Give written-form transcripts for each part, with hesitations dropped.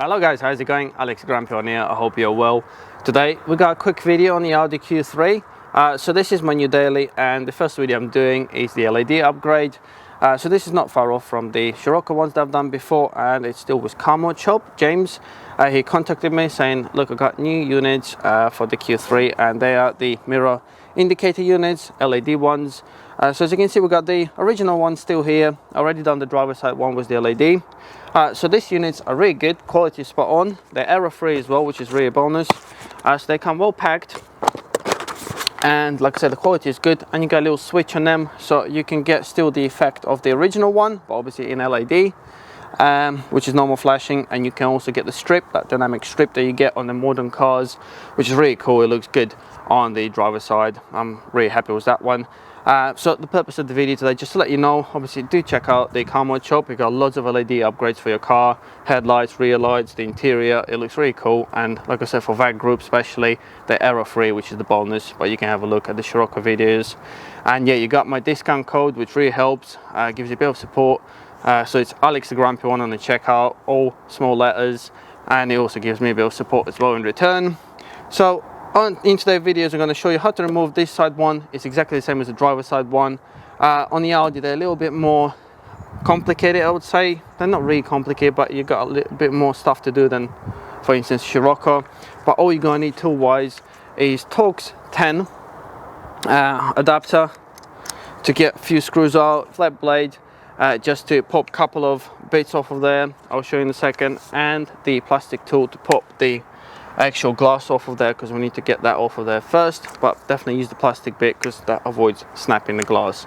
Hello guys, how's it going? AlexTheGrumpyOne here. I hope you're well. Today we got a quick video on the Audi Q3. So this is my new daily, and the first video I'm doing is the LED upgrade. So this is not far off from the Scirocco ones that I've done before, and it still was carmodshop. James, he contacted me saying, look, I got new units for the Q3, and they are the mirror indicator units, LED ones. So as you can see, we got the original one still here. Already done the driver side one with the LED. So these units are really good, quality spot on. They're error free as well, which is really a bonus. So they come well packed, and like I said, the quality is good, and you got a little switch on them, so you can get still the effect of the original one, but obviously in LED, which is normal flashing. And you can also get the strip, that dynamic strip that you get on the modern cars, which is really cool. It looks good on the driver side. I'm really happy with that one. So the purpose of the video today, just to let you know, obviously do check out the carmodshop. We got lots of LED upgrades for your car, headlights, rear lights, the interior. It looks really cool, and like I said, for that group especially, they're error free, which is the bonus. But you can have a look at the Scirocco videos. And yeah, you got my discount code, which really helps, gives you a bit of support. So it's AlexTheGrumpyOne on the checkout, all small letters, and it also gives me a bit of support as well in return. So in today's videos, I'm going to show you how to remove this side one. It's exactly the same as the driver side one. On the Audi, they're a little bit more complicated, I would say. They're not really complicated, but you got a little bit more stuff to do than, for instance, Scirocco. But all you're going to need tool-wise is Torx 10 adapter to get a few screws out, flat blade, just to pop a couple of bits off of there. I'll show you in a second, and the plastic tool to pop the actual glass off of there, because we need to get that off of there first. But definitely use the plastic bit, because that avoids snapping the glass.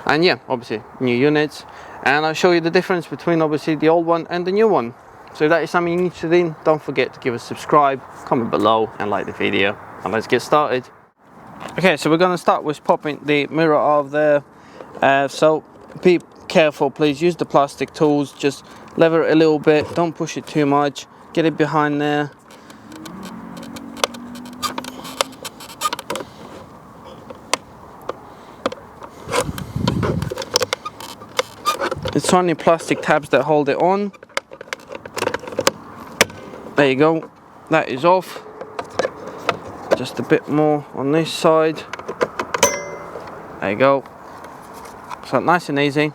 And yeah, obviously new units, and I'll show you the difference between obviously the old one and the new one. So if that is something you're interested in, don't forget to give us a subscribe, comment below, and like the video, and let's get started. Okay, so we're going to start with popping the mirror out of there. So be careful, please. Use the plastic tools, just lever it a little bit, don't push it too much, get it behind there. It's only plastic tabs that hold it on. There you go, that is off. Just a bit more on this side. There you go. So nice and easy.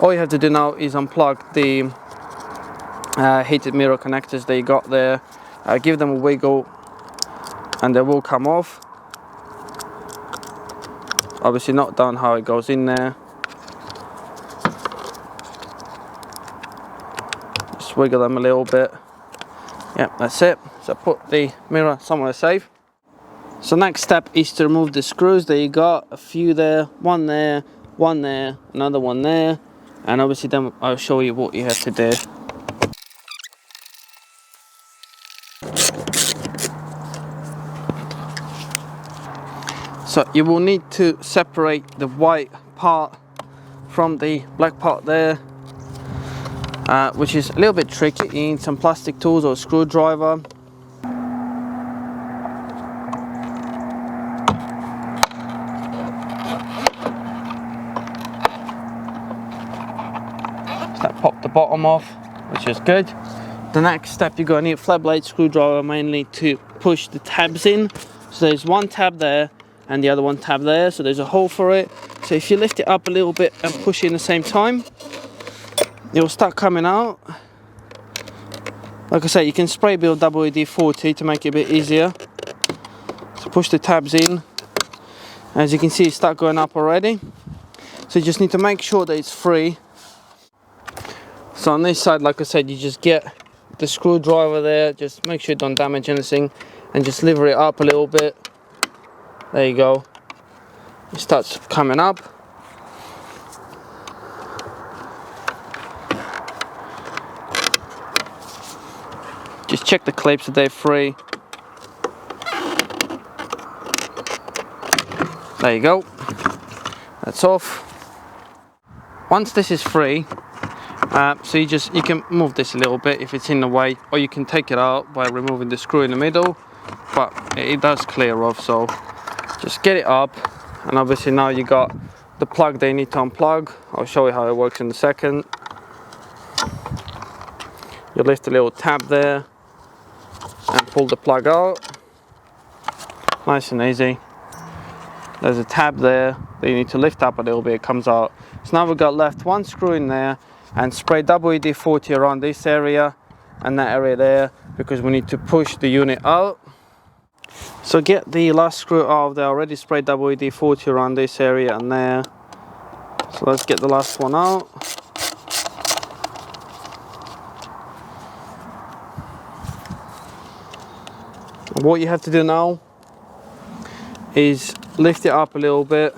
All you have to do now is unplug the heated mirror connectors that you got there. Give them a wiggle, and they will come off. Obviously not done how it goes in there. Just wiggle them a little bit. Yeah, that's it. So put the mirror somewhere safe. So next step is to remove the screws that you got. A few there, one there, another one there. And obviously then I'll show you what you have to do. So you will need to separate the white part from the black part there, which is a little bit tricky. You need some plastic tools or a screwdriver. So that popped the bottom off, which is good. The next step, you're going to need a flat blade screwdriver mainly to push the tabs in. So there's one tab there and the other one tab there, so there's a hole for it. So if you lift it up a little bit and push it in the same time, it will start coming out. Like I said, you can spray build WD-40 to make it a bit easier. So push the tabs in. As you can see, it start going up already. So you just need to make sure that it's free. So on this side, like I said, you just get the screwdriver there, just make sure you don't damage anything, and just lever it up a little bit. There you go. It starts coming up. Just check the clips that they're free. There you go. That's off. Once this is free, so you can move this a little bit if it's in the way, or you can take it out by removing the screw in the middle, but it does clear off. So just get it up, and obviously now you got the plug they need to unplug. I'll show you how it works in a second. you lift a little tab there and pull the plug out. Nice and easy. There's a tab there that you need to lift up a little bit, it comes out. So now we've got left one screw in there, and spray WD-40 around this area and that area there, because we need to push the unit out. So get the last screw out of there. Already sprayed WD-40 around this area and there. So let's get the last one out. What you have to do now is lift it up a little bit,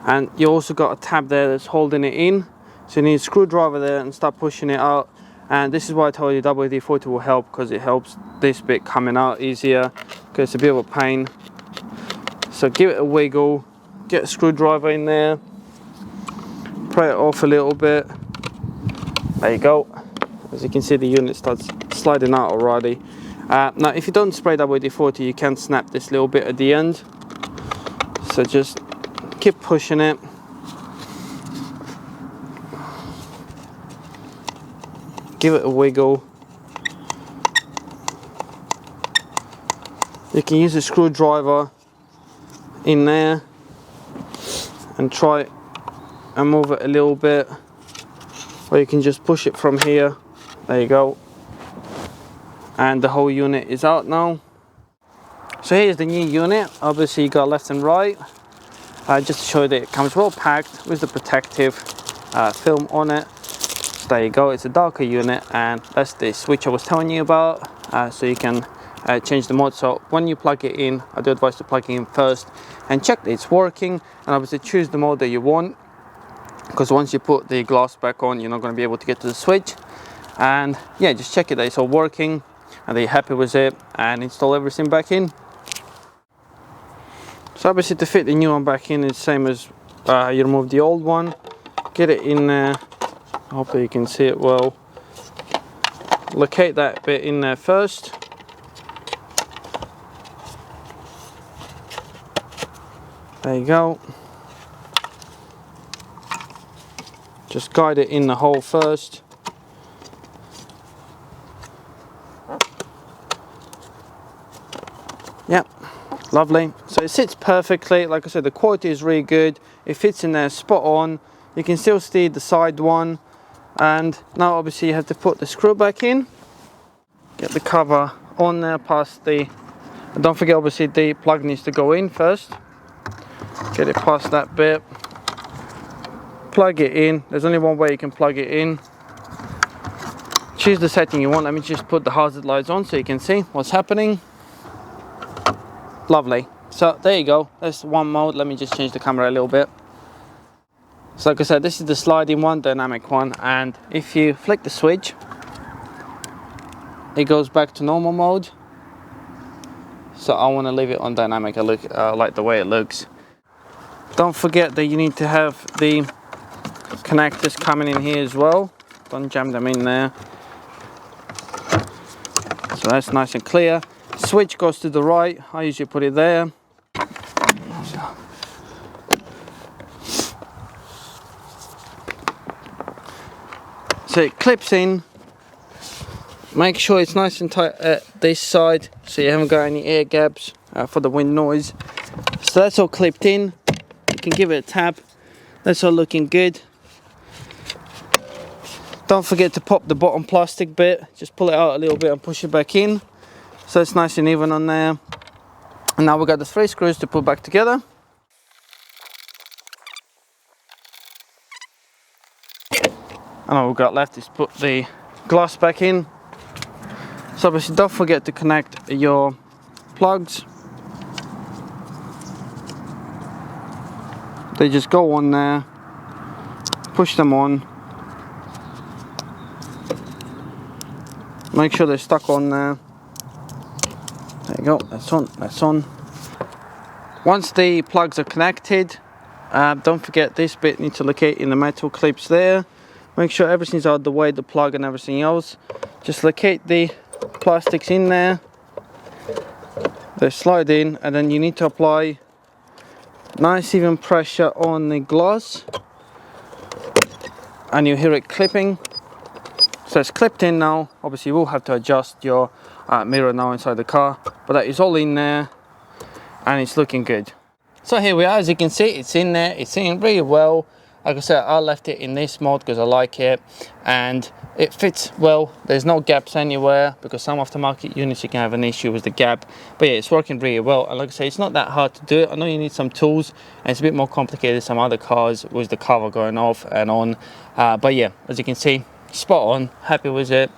and you also got a tab there that's holding it in, so you need a screwdriver there and start pushing it out. And this is why I told you WD-40 will help, because it helps this bit coming out easier, because it's a bit of a pain. So give it a wiggle, get a screwdriver in there, pry it off a little bit. There you go. As you can see, the unit starts sliding out already. Now if you don't spray WD-40, you can snap this little bit at the end, so just keep pushing it. Give it a wiggle. You can use a screwdriver in there and try and move it a little bit, or you can just push it from here. There you go. And the whole unit is out now. So here's the new unit. Obviously you got left and right. Just to show you that it comes well packed with the protective film on it. So there you go, it's a darker unit, and that's the switch I was telling you about. So you can change the mode. So when you plug it in, I do advise to plug it in first and check that it's working, and obviously choose the mode that you want, because once you put the glass back on, you're not going to be able to get to the switch. And yeah, just check it that it's all working and that you're happy with it, and install everything back in. So obviously to fit the new one back in, it's the same as you remove the old one. Get it in there. Hopefully you can see it well. Locate that bit in there first. There you go. Just guide it in the hole first. Yep, lovely. So it sits perfectly. Like I said, the quality is really good. It fits in there spot on. You can still see the side one. And now obviously you have to put the screw back in. Get the cover on there past the... And don't forget, obviously the plug needs to go in first. Get it past that bit. Plug it in. There's only one way you can plug it in. Choose the setting you want. Let me just put the hazard lights on so you can see what's happening. Lovely. So there you go. That's one mode. Let me just change the camera a little bit. So like I said, this is the sliding one, dynamic one, and if you flick the switch, it goes back to normal mode. So I want to leave it on dynamic. I like the way it looks. Don't forget that you need to have the connectors coming in here as well. Don't jam them in there. So that's nice and clear. Switch goes to the right. I usually put it there. So it clips in. Make sure it's nice and tight at this side, so you haven't got any air gaps for the wind noise. So that's all clipped in. You can give it a tap. That's all looking good. Don't forget to pop the bottom plastic bit. Just pull it out a little bit and push it back in, so it's nice and even on there. And now we've got the 3 screws to put back together. And all we've got left is put the glass back in. So obviously don't forget to connect your plugs. They just go on there, push them on, make sure they're stuck on there. There you go, that's on, that's on. Once the plugs are connected, don't forget this bit needs to locate in the metal clips there. Make sure everything's out of the way, the plug and everything else. Just locate the plastics in there. They slide in, and then you need to apply nice even pressure on the glass. And you hear it clipping. So it's clipped in now. Obviously you will have to adjust your mirror now inside the car, but that is all in there and it's looking good. So here we are, as you can see, it's in there, it's sitting really well. Like I said, I left it in this mode because I like it and it fits well. There's no gaps anywhere, because some aftermarket units you can have an issue with the gap. But yeah, it's working really well. And like I say, it's not that hard to do it. I know you need some tools and it's a bit more complicated than some other cars with the cover going off and on. But yeah, as you can see, spot on, happy with it.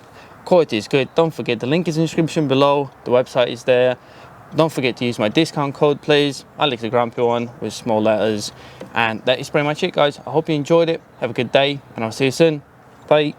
Quality is good. Don't forget, the link is in the description below. The website is there. Don't forget to use my discount code, please. AlexTheGrumpyOne with small letters. And that is pretty much it, guys. I hope you enjoyed it. Have a good day and I'll see you soon. Bye.